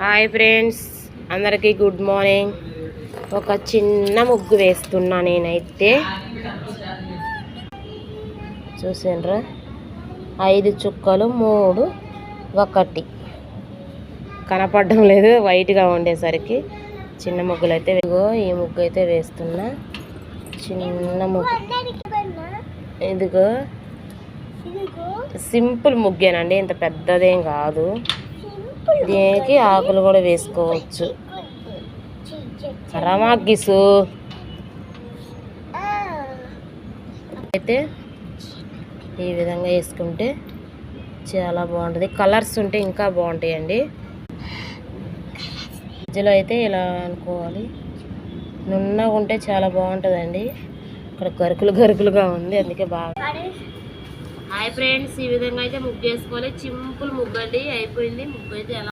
Hi friends, అందరికీ good morning. ఒక చిన్న ముగ్గు వేస్తున్నా నేనైతే. చూసారా, 5 చుక్కలు 3 1 కనపడడం లేదు వైట్గా ఉండేసరికి. చిన్న ముగ్గులు అయితే ఈ ముగ్గు అయితే వేస్తున్నా. చిన్న ముగ్గు ఇదిగో సింపుల్ ముగ్గేనండి, ఇంత పెద్దదేం కాదు. దీనికి ఆకులు కూడా వేసుకోవచ్చు. రమాగిసు అయితే ఈ విధంగా వేసుకుంటే చాలా బాగుంటుంది. కలర్స్ ఉంటే ఇంకా బాగుంటాయండి. మధ్యలో అయితే ఇలా అనుకోవాలి, నున్నగా ఉంటే చాలా బాగుంటుందండి. ఇక్కడ గరుకులుగా ఉంది, అందుకే బాగా. హాయ్ ఫ్రెండ్స్, ఈ విధంగా అయితే ముగ్గు వేసుకోవాలి. సింపుల్ ముగ్గు అండి, అయిపోయింది ముగ్గు అయితే. ఎలా